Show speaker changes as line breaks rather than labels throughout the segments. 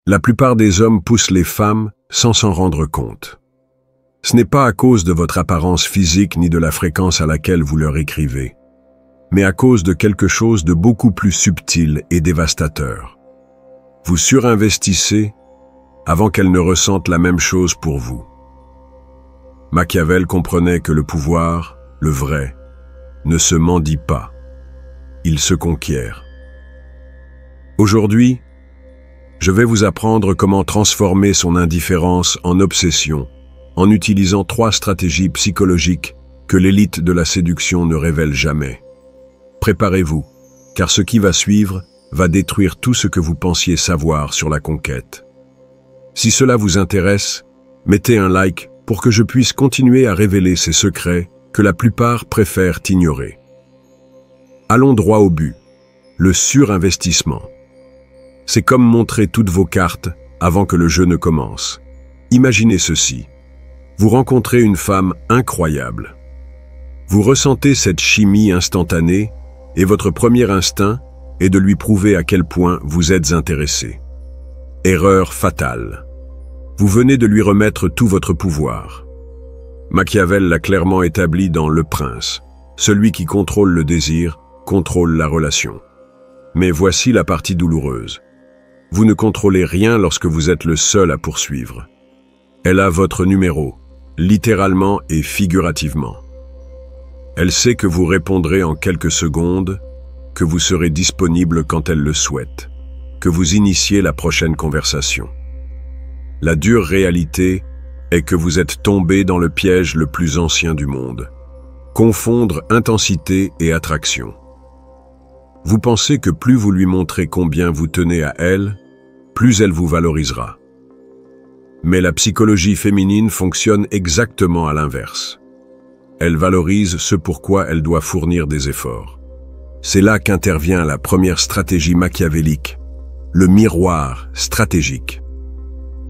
La plupart des hommes poussent les femmes sans s'en rendre compte. Ce n'est pas à cause de votre apparence physique ni de la fréquence à laquelle vous leur écrivez, mais à cause de quelque chose de beaucoup plus subtil et dévastateur. Vous surinvestissez avant qu'elles ne ressentent la même chose pour vous. Machiavel comprenait que le pouvoir, le vrai, ne se mendie pas, il se conquiert. Aujourd'hui, je vais vous apprendre comment transformer son indifférence en obsession en utilisant 3 stratégies psychologiques que l'élite de la séduction ne révèle jamais. Préparez-vous, car ce qui va suivre va détruire tout ce que vous pensiez savoir sur la conquête. Si cela vous intéresse, mettez un like pour que je puisse continuer à révéler ces secrets que la plupart préfèrent ignorer. Allons droit au but, le surinvestissement. C'est comme montrer toutes vos cartes avant que le jeu ne commence. Imaginez ceci. Vous rencontrez une femme incroyable. Vous ressentez cette chimie instantanée et votre premier instinct est de lui prouver à quel point vous êtes intéressé. Erreur fatale. Vous venez de lui remettre tout votre pouvoir. Machiavel l'a clairement établi dans Le Prince. Celui qui contrôle le désir, contrôle la relation. Mais voici la partie douloureuse. Vous ne contrôlez rien lorsque vous êtes le seul à poursuivre. Elle a votre numéro, littéralement et figurativement. Elle sait que vous répondrez en quelques secondes, que vous serez disponible quand elle le souhaite, que vous initiez la prochaine conversation. La dure réalité est que vous êtes tombé dans le piège le plus ancien du monde. Confondre intensité et attraction. Vous pensez que plus vous lui montrez combien vous tenez à elle, plus elle vous valorisera. Mais la psychologie féminine fonctionne exactement à l'inverse. Elle valorise ce pourquoi elle doit fournir des efforts. C'est là qu'intervient la première stratégie machiavélique, le miroir stratégique.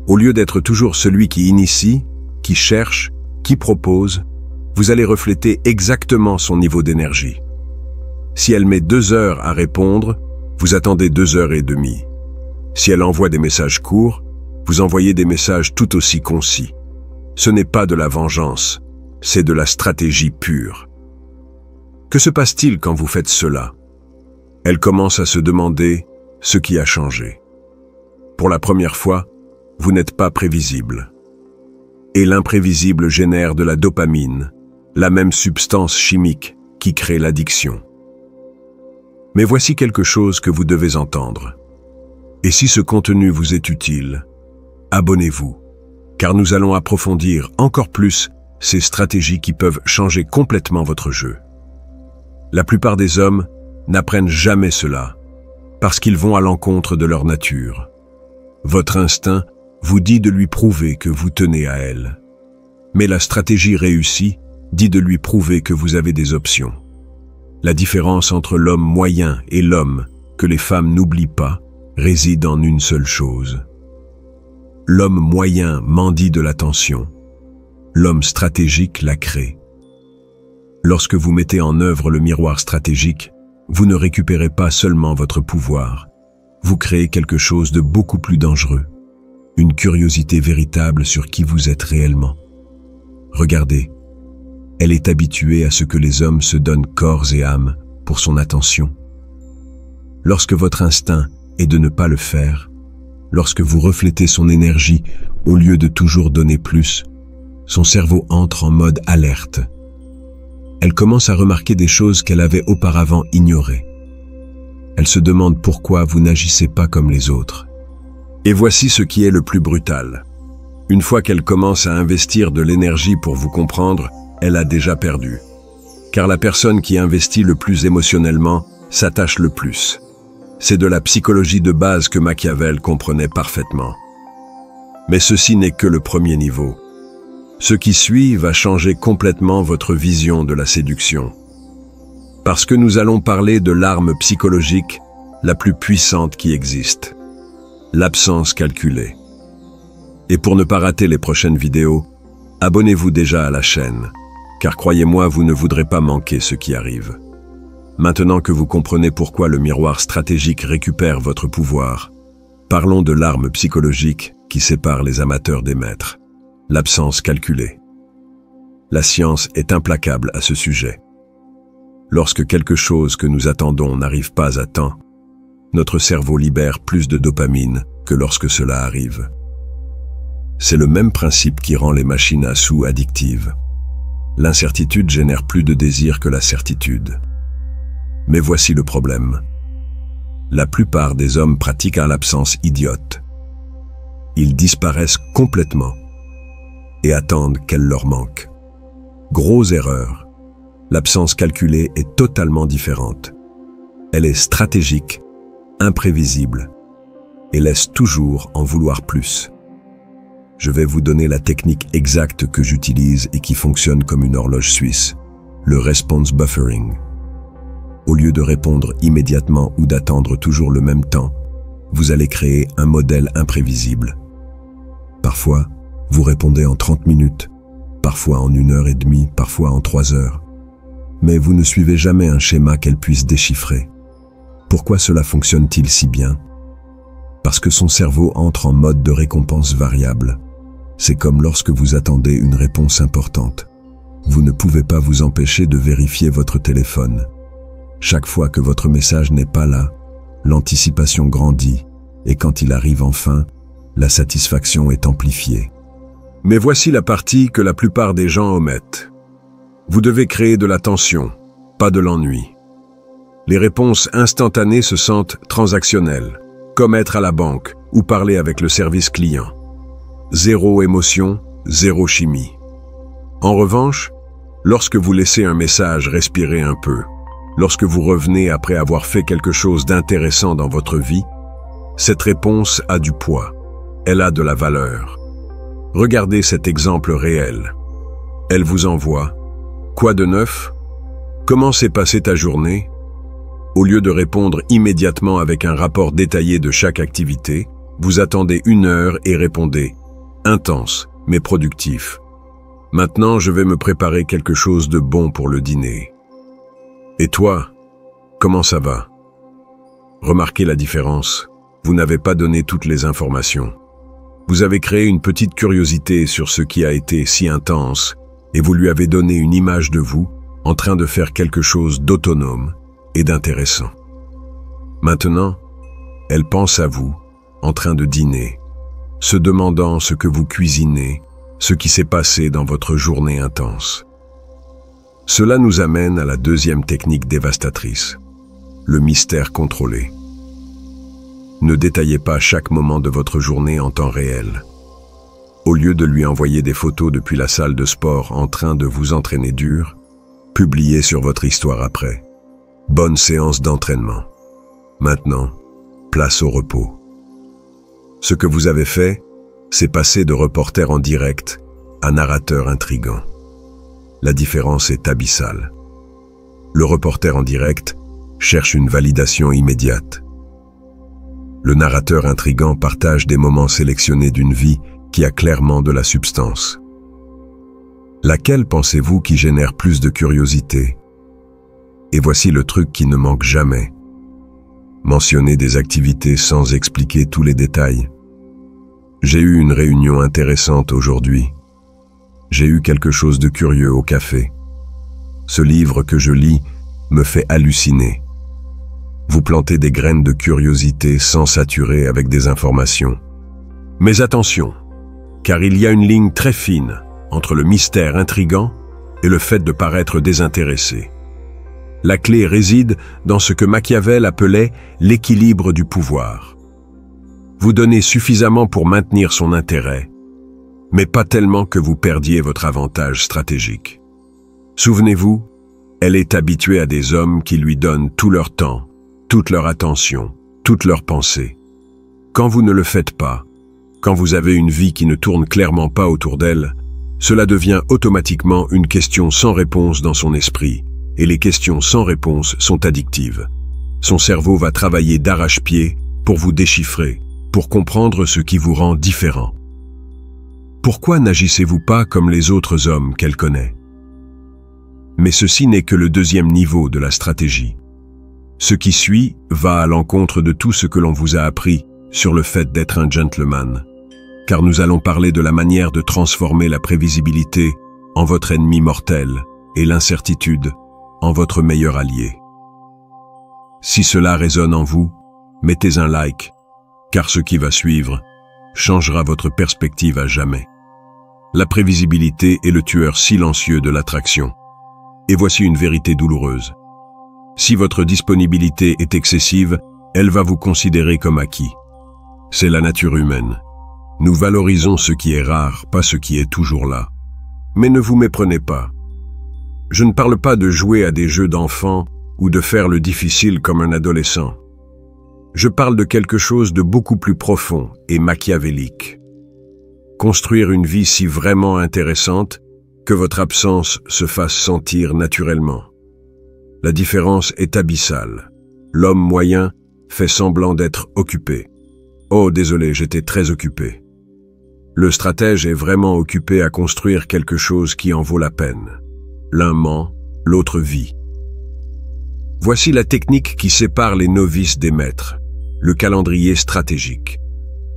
Au lieu d'être toujours celui qui initie, qui cherche, qui propose, vous allez refléter exactement son niveau d'énergie. Si elle met 2 heures à répondre, vous attendez 2 heures et demie. Si elle envoie des messages courts, vous envoyez des messages tout aussi concis. Ce n'est pas de la vengeance, c'est de la stratégie pure. Que se passe-t-il quand vous faites cela? Elle commence à se demander ce qui a changé. Pour la première fois, vous n'êtes pas prévisible. Et l'imprévisible génère de la dopamine, la même substance chimique qui crée l'addiction. Mais voici quelque chose que vous devez entendre. Et si ce contenu vous est utile, abonnez-vous, car nous allons approfondir encore plus ces stratégies qui peuvent changer complètement votre jeu. La plupart des hommes n'apprennent jamais cela, parce qu'ils vont à l'encontre de leur nature. Votre instinct vous dit de lui prouver que vous tenez à elle. Mais la stratégie réussie dit de lui prouver que vous avez des options. La différence entre l'homme moyen et l'homme que les femmes n'oublient pas réside en une seule chose. L'homme moyen mendie de l'attention. L'homme stratégique la crée. Lorsque vous mettez en œuvre le miroir stratégique, vous ne récupérez pas seulement votre pouvoir, vous créez quelque chose de beaucoup plus dangereux, une curiosité véritable sur qui vous êtes réellement. Regardez, elle est habituée à ce que les hommes se donnent corps et âme pour son attention. Lorsque votre instinct est de ne pas le faire, lorsque vous reflétez son énergie au lieu de toujours donner plus, son cerveau entre en mode alerte. Elle commence à remarquer des choses qu'elle avait auparavant ignorées. Elle se demande pourquoi vous n'agissez pas comme les autres. Et voici ce qui est le plus brutal. Une fois qu'elle commence à investir de l'énergie pour vous comprendre, elle a déjà perdu. Car la personne qui investit le plus émotionnellement s'attache le plus. C'est de la psychologie de base que Machiavel comprenait parfaitement. Mais ceci n'est que le premier niveau. Ce qui suit va changer complètement votre vision de la séduction. Parce que nous allons parler de l'arme psychologique la plus puissante qui existe. L'absence calculée. Et pour ne pas rater les prochaines vidéos, abonnez-vous déjà à la chaîne, car croyez-moi, vous ne voudrez pas manquer ce qui arrive. Maintenant que vous comprenez pourquoi le miroir stratégique récupère votre pouvoir, Parlons de l'arme psychologique qui sépare les amateurs des maîtres. L'absence calculée. La science est implacable à ce sujet. Lorsque quelque chose que nous attendons n'arrive pas à temps, notre cerveau libère plus de dopamine que lorsque cela arrive. C'est le même principe qui rend les machines à sous addictives. L'incertitude génère plus de désir que la certitude. Mais voici le problème. La plupart des hommes pratiquent l'absence idiote. Ils disparaissent complètement et attendent qu'elle leur manque. Grosse erreur. L'absence calculée est totalement différente. Elle est stratégique, imprévisible et laisse toujours en vouloir plus. Je vais vous donner la technique exacte que j'utilise et qui fonctionne comme une horloge suisse, le response buffering. Au lieu de répondre immédiatement ou d'attendre toujours le même temps, vous allez créer un modèle imprévisible. Parfois, vous répondez en 30 minutes, parfois en 1h30, parfois en 3 heures. Mais vous ne suivez jamais un schéma qu'elle puisse déchiffrer. Pourquoi cela fonctionne-t-il si bien? Parce que son cerveau entre en mode de récompense variable. C'est comme lorsque vous attendez une réponse importante. Vous ne pouvez pas vous empêcher de vérifier votre téléphone. Chaque fois que votre message n'est pas là, l'anticipation grandit, et quand il arrive enfin, la satisfaction est amplifiée. Mais voici la partie que la plupart des gens omettent. Vous devez créer de la tension, pas de l'ennui. Les réponses instantanées se sentent transactionnelles, comme être à la banque ou parler avec le service client. Zéro émotion, zéro chimie. En revanche, lorsque vous laissez un message respirer un peu, lorsque vous revenez après avoir fait quelque chose d'intéressant dans votre vie, cette réponse a du poids, elle a de la valeur. Regardez cet exemple réel. Elle vous envoie « Quoi de neuf? Comment s'est passée ta journée ?» Au lieu de répondre immédiatement avec un rapport détaillé de chaque activité, vous attendez 1 heure et répondez « Intense, mais productif. Maintenant, je vais me préparer quelque chose de bon pour le dîner. Et toi, comment ça va ?» Remarquez la différence. Vous n'avez pas donné toutes les informations. Vous avez créé une petite curiosité sur ce qui a été si intense et vous lui avez donné une image de vous en train de faire quelque chose d'autonome et d'intéressant. Maintenant, elle pense à vous, en train de dîner, se demandant ce que vous cuisinez, ce qui s'est passé dans votre journée intense. Cela nous amène à la deuxième technique dévastatrice, le mystère contrôlé. Ne détaillez pas chaque moment de votre journée en temps réel. Au lieu de lui envoyer des photos depuis la salle de sport en train de vous entraîner dur, publiez sur votre histoire après. Bonne séance d'entraînement. Maintenant, place au repos. Ce que vous avez fait, c'est passer de reporter en direct à narrateur intrigant. La différence est abyssale. Le reporter en direct cherche une validation immédiate. Le narrateur intrigant partage des moments sélectionnés d'une vie qui a clairement de la substance. Laquelle pensez-vous qui génère plus de curiosité? Et voici le truc qui ne manque jamais. Mentionnez des activités sans expliquer tous les détails. J'ai eu une réunion intéressante aujourd'hui. J'ai eu quelque chose de curieux au café. Ce livre que je lis me fait halluciner. Vous plantez des graines de curiosité sans saturer avec des informations. Mais attention, car il y a une ligne très fine entre le mystère intrigant et le fait de paraître désintéressé. La clé réside dans ce que Machiavel appelait l'équilibre du pouvoir. Vous donnez suffisamment pour maintenir son intérêt, mais pas tellement que vous perdiez votre avantage stratégique. Souvenez-vous, elle est habituée à des hommes qui lui donnent tout leur temps, toute leur attention, toute leur pensée. Quand vous ne le faites pas, quand vous avez une vie qui ne tourne clairement pas autour d'elle, cela devient automatiquement une question sans réponse dans son esprit, et les questions sans réponse sont addictives. Son cerveau va travailler d'arrache-pied pour vous déchiffrer, pour comprendre ce qui vous rend différent. Pourquoi n'agissez-vous pas comme les autres hommes qu'elle connaît? Mais ceci n'est que le deuxième niveau de la stratégie. Ce qui suit va à l'encontre de tout ce que l'on vous a appris sur le fait d'être un gentleman, car nous allons parler de la manière de transformer la prévisibilité en votre ennemi mortel et l'incertitude en votre meilleur allié. Si cela résonne en vous, mettez un like, car ce qui va suivre changera votre perspective à jamais. La prévisibilité est le tueur silencieux de l'attraction. Et voici une vérité douloureuse. Si votre disponibilité est excessive, elle va vous considérer comme acquis. C'est la nature humaine. Nous valorisons ce qui est rare, pas ce qui est toujours là. Mais ne vous méprenez pas. Je ne parle pas de jouer à des jeux d'enfants ou de faire le difficile comme un adolescent. Je parle de quelque chose de beaucoup plus profond et machiavélique. Construire une vie si vraiment intéressante que votre absence se fasse sentir naturellement. La différence est abyssale. L'homme moyen fait semblant d'être occupé. Oh, désolé, j'étais très occupé. Le stratège est vraiment occupé à construire quelque chose qui en vaut la peine. L'un ment, l'autre vit. Voici la technique qui sépare les novices des maîtres, le calendrier stratégique.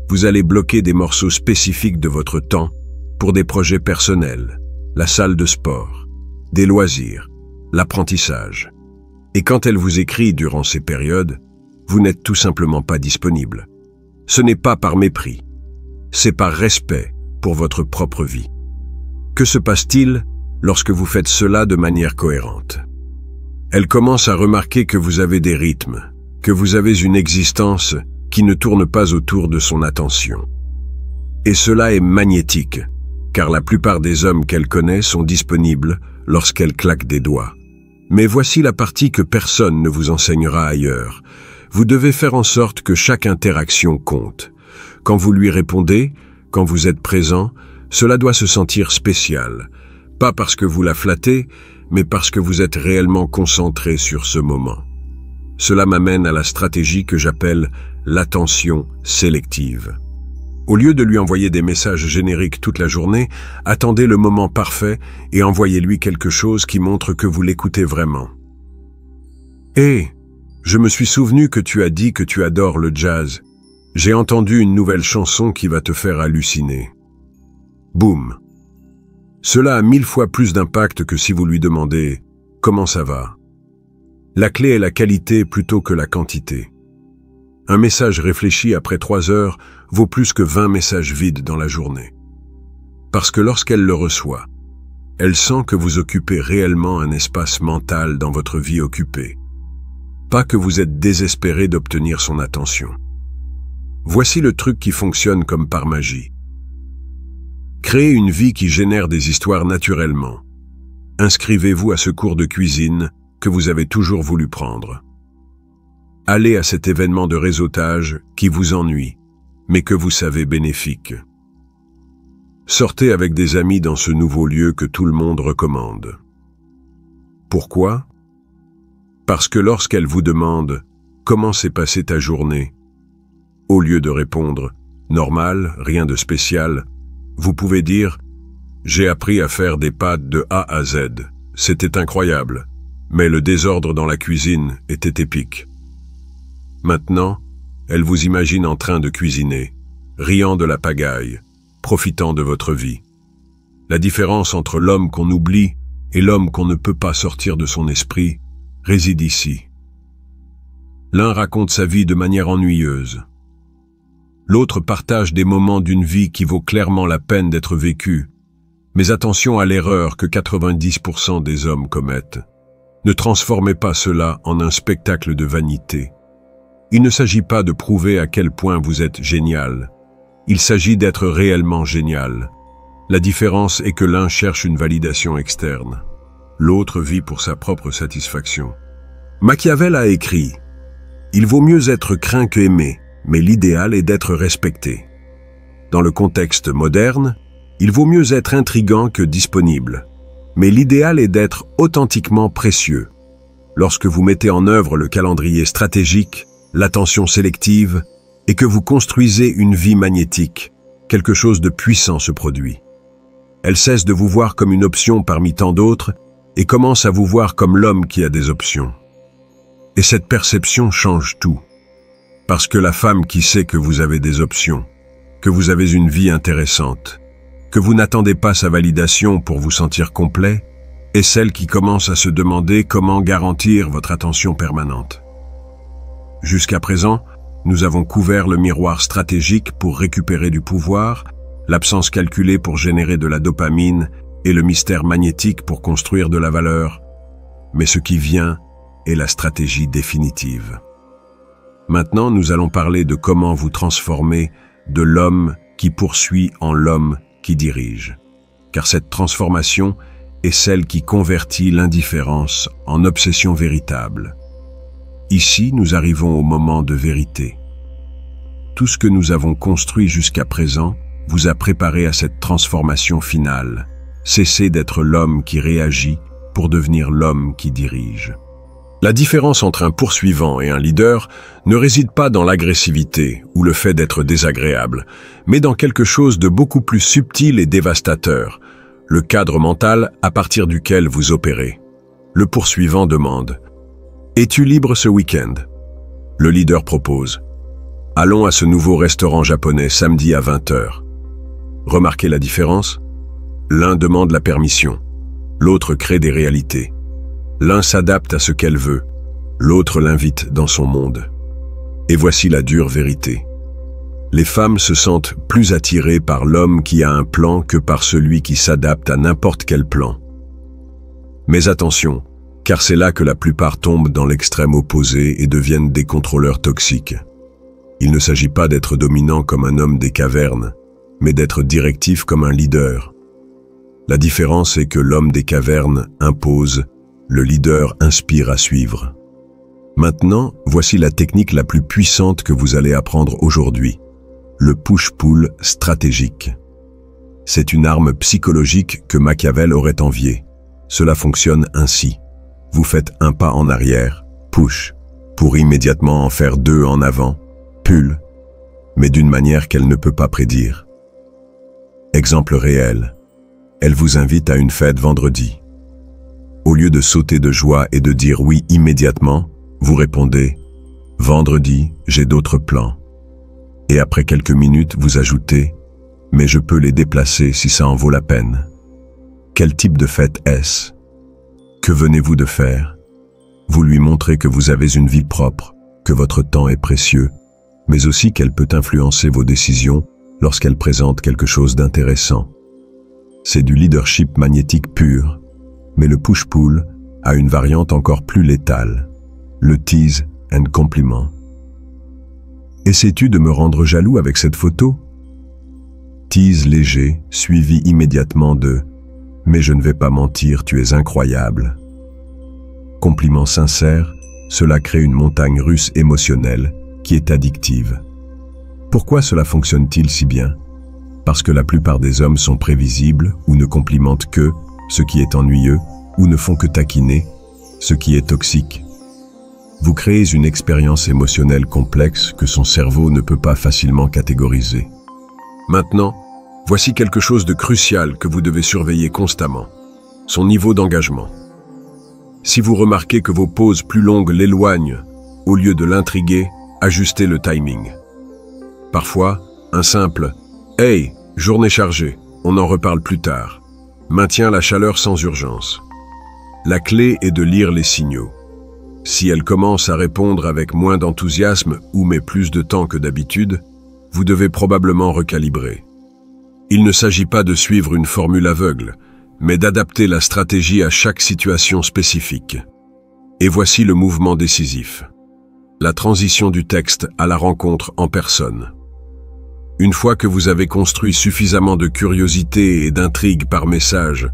Vous allez bloquer des morceaux spécifiques de votre temps pour des projets personnels, la salle de sport, des loisirs, l'apprentissage. Et quand elle vous écrit durant ces périodes, vous n'êtes tout simplement pas disponible. Ce n'est pas par mépris, c'est par respect pour votre propre vie. Que se passe-t-il lorsque vous faites cela de manière cohérente? Elle commence à remarquer que vous avez des rythmes, que vous avez une existence qui ne tourne pas autour de son attention. Et cela est magnétique, car la plupart des hommes qu'elle connaît sont disponibles lorsqu'elle claque des doigts. Mais voici la partie que personne ne vous enseignera ailleurs. Vous devez faire en sorte que chaque interaction compte. Quand vous lui répondez, quand vous êtes présent, cela doit se sentir spécial. Pas parce que vous la flattez, mais parce que vous êtes réellement concentré sur ce moment. Cela m'amène à la stratégie que j'appelle l'attention sélective. Au lieu de lui envoyer des messages génériques toute la journée, attendez le moment parfait et envoyez-lui quelque chose qui montre que vous l'écoutez vraiment. Hé, je me suis souvenu que tu as dit que tu adores le jazz. J'ai entendu une nouvelle chanson qui va te faire halluciner. Boum. Cela a 1000 fois plus d'impact que si vous lui demandez « Comment ça va ?» La clé est la qualité plutôt que la quantité. Un message réfléchi après 3 heures vaut plus que 20 messages vides dans la journée. Parce que lorsqu'elle le reçoit, elle sent que vous occupez réellement un espace mental dans votre vie occupée. Pas que vous êtes désespéré d'obtenir son attention. Voici le truc qui fonctionne comme par magie. Créez une vie qui génère des histoires naturellement. Inscrivez-vous à ce cours de cuisine que vous avez toujours voulu prendre. Allez à cet événement de réseautage qui vous ennuie, mais que vous savez bénéfique. Sortez avec des amis dans ce nouveau lieu que tout le monde recommande. Pourquoi? Parce que lorsqu'elle vous demande « Comment s'est passée ta journée ?», au lieu de répondre « Normal, rien de spécial », vous pouvez dire « J'ai appris à faire des pâtes de A à Z. C'était incroyable, mais le désordre dans la cuisine était épique. » Maintenant, elle vous imagine en train de cuisiner, riant de la pagaille, profitant de votre vie. La différence entre l'homme qu'on oublie et l'homme qu'on ne peut pas sortir de son esprit réside ici. L'un raconte sa vie de manière ennuyeuse. L'autre partage des moments d'une vie qui vaut clairement la peine d'être vécue. Mais attention à l'erreur que 90% des hommes commettent. Ne transformez pas cela en un spectacle de vanité. Il ne s'agit pas de prouver à quel point vous êtes génial. Il s'agit d'être réellement génial. La différence est que l'un cherche une validation externe. L'autre vit pour sa propre satisfaction. Machiavel a écrit « Il vaut mieux être craint que aimé, mais l'idéal est d'être respecté. » Dans le contexte moderne, il vaut mieux être intriguant que disponible, mais l'idéal est d'être authentiquement précieux. Lorsque vous mettez en œuvre le calendrier stratégique, l'attention sélective, et que vous construisez une vie magnétique, quelque chose de puissant se produit. Elle cesse de vous voir comme une option parmi tant d'autres et commence à vous voir comme l'homme qui a des options. Et cette perception change tout. Parce que la femme qui sait que vous avez des options, que vous avez une vie intéressante, que vous n'attendez pas sa validation pour vous sentir complet, est celle qui commence à se demander comment garantir votre attention permanente. Jusqu'à présent, nous avons couvert le miroir stratégique pour récupérer du pouvoir, l'absence calculée pour générer de la dopamine et le mystère magnétique pour construire de la valeur. Mais ce qui vient est la stratégie définitive. Maintenant, nous allons parler de comment vous transformer de l'homme qui poursuit en l'homme qui dirige. Car cette transformation est celle qui convertit l'indifférence en obsession véritable. Ici, nous arrivons au moment de vérité. Tout ce que nous avons construit jusqu'à présent vous a préparé à cette transformation finale. Cessez d'être l'homme qui réagit pour devenir l'homme qui dirige. La différence entre un poursuivant et un leader ne réside pas dans l'agressivité ou le fait d'être désagréable, mais dans quelque chose de beaucoup plus subtil et dévastateur, le cadre mental à partir duquel vous opérez. Le poursuivant demande « Es-tu libre ce week-end » Le leader propose « Allons à ce nouveau restaurant japonais samedi à 20h » Remarquez la différence? L'un demande la permission, l'autre crée des réalités. L'un s'adapte à ce qu'elle veut, l'autre l'invite dans son monde. Et voici la dure vérité. Les femmes se sentent plus attirées par l'homme qui a un plan que par celui qui s'adapte à n'importe quel plan. Mais attention, car c'est là que la plupart tombent dans l'extrême opposé et deviennent des contrôleurs toxiques. Il ne s'agit pas d'être dominant comme un homme des cavernes, mais d'être directif comme un leader. La différence est que l'homme des cavernes impose, le leader inspire à suivre. Maintenant, voici la technique la plus puissante que vous allez apprendre aujourd'hui, le push-pull stratégique. C'est une arme psychologique que Machiavel aurait enviée. Cela fonctionne ainsi. Vous faites un pas en arrière, push, pour immédiatement en faire deux en avant, pull, mais d'une manière qu'elle ne peut pas prédire. Exemple réel. Elle vous invite à une fête vendredi. Au lieu de sauter de joie et de dire oui immédiatement, vous répondez « Vendredi, j'ai d'autres plans ». Et après quelques minutes, vous ajoutez « Mais je peux les déplacer si ça en vaut la peine ». Quel type de fête est-ce? Que venez-vous de faire? Vous lui montrez que vous avez une vie propre, que votre temps est précieux, mais aussi qu'elle peut influencer vos décisions lorsqu'elle présente quelque chose d'intéressant. C'est du leadership magnétique pur, mais le push-pull a une variante encore plus létale, le tease and compliment. Essaies-tu de me rendre jaloux avec cette photo? Tease léger, suivi immédiatement de « Mais je ne vais pas mentir, tu es incroyable ». Compliment sincère, cela crée une montagne russe émotionnelle qui est addictive. Pourquoi cela fonctionne-t-il si bien? Parce que la plupart des hommes sont prévisibles ou ne complimentent que ce qui est ennuyeux ou ne font que taquiner ce qui est toxique. Vous créez une expérience émotionnelle complexe que son cerveau ne peut pas facilement catégoriser. Maintenant, voici quelque chose de crucial que vous devez surveiller constamment, son niveau d'engagement. Si vous remarquez que vos pauses plus longues l'éloignent, au lieu de l'intriguer, ajustez le timing. Parfois, un simple « Hey, journée chargée, on en reparle plus tard » maintient la chaleur sans urgence. La clé est de lire les signaux. Si elle commence à répondre avec moins d'enthousiasme ou met plus de temps que d'habitude, vous devez probablement recalibrer. Il ne s'agit pas de suivre une formule aveugle, mais d'adapter la stratégie à chaque situation spécifique. Et voici le mouvement décisif. La transition du texte à la rencontre en personne. Une fois que vous avez construit suffisamment de curiosité et d'intrigue par message,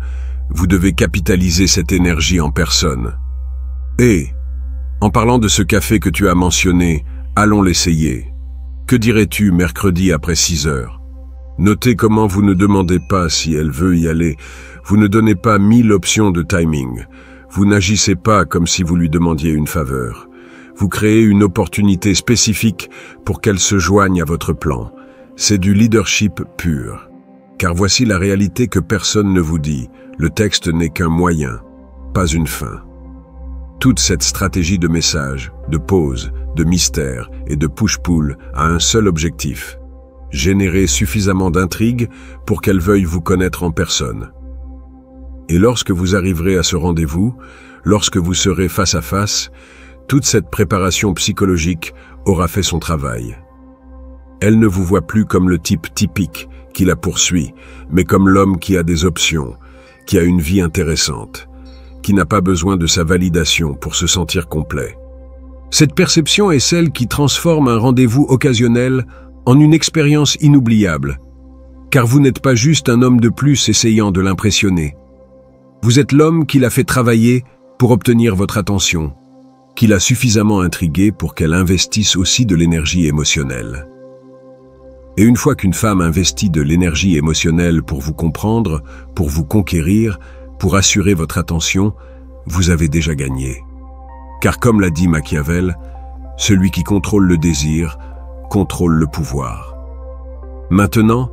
vous devez capitaliser cette énergie en personne. Et, en parlant de ce café que tu as mentionné, allons l'essayer. Que dirais-tu mercredi après 6 heures? Notez comment vous ne demandez pas si elle veut y aller. Vous ne donnez pas 1000 options de timing. Vous n'agissez pas comme si vous lui demandiez une faveur. Vous créez une opportunité spécifique pour qu'elle se joigne à votre plan. C'est du leadership pur. Car voici la réalité que personne ne vous dit. Le texte n'est qu'un moyen, pas une fin. Toute cette stratégie de message, de pause, de mystère et de push-pull a un seul objectif: générer suffisamment d'intrigue pour qu'elle veuille vous connaître en personne. Et lorsque vous arriverez à ce rendez-vous, lorsque vous serez face à face, toute cette préparation psychologique aura fait son travail. Elle ne vous voit plus comme le type typique qui la poursuit, mais comme l'homme qui a des options, qui a une vie intéressante, qui n'a pas besoin de sa validation pour se sentir complet. Cette perception est celle qui transforme un rendez-vous occasionnel en une expérience inoubliable, car vous n'êtes pas juste un homme de plus essayant de l'impressionner. Vous êtes l'homme qui l'a fait travailler pour obtenir votre attention, qui l'a suffisamment intriguée pour qu'elle investisse aussi de l'énergie émotionnelle. Et une fois qu'une femme investit de l'énergie émotionnelle pour vous comprendre, pour vous conquérir, pour assurer votre attention, vous avez déjà gagné. Car comme l'a dit Machiavel, celui qui contrôle le désir contrôle le pouvoir. Maintenant,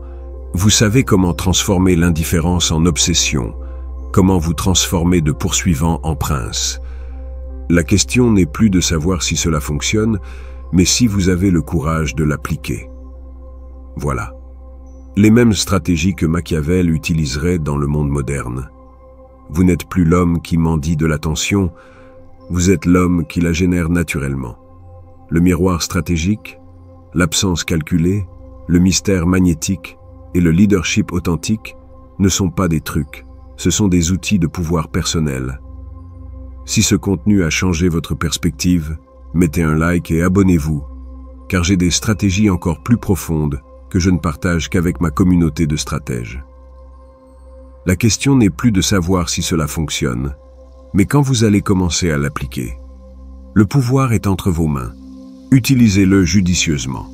vous savez comment transformer l'indifférence en obsession, comment vous transformer de poursuivant en prince. La question n'est plus de savoir si cela fonctionne, mais si vous avez le courage de l'appliquer. Voilà. Les mêmes stratégies que Machiavel utiliserait dans le monde moderne. Vous n'êtes plus l'homme qui mendie de l'attention, vous êtes l'homme qui la génère naturellement. Le miroir stratégique, l'absence calculée, le mystère magnétique et le leadership authentique ne sont pas des trucs, ce sont des outils de pouvoir personnel. Si ce contenu a changé votre perspective, mettez un like et abonnez-vous, car j'ai des stratégies encore plus profondes que je ne partage qu'avec ma communauté de stratèges. La question n'est plus de savoir si cela fonctionne, mais quand vous allez commencer à l'appliquer. Le pouvoir est entre vos mains. Utilisez-le judicieusement.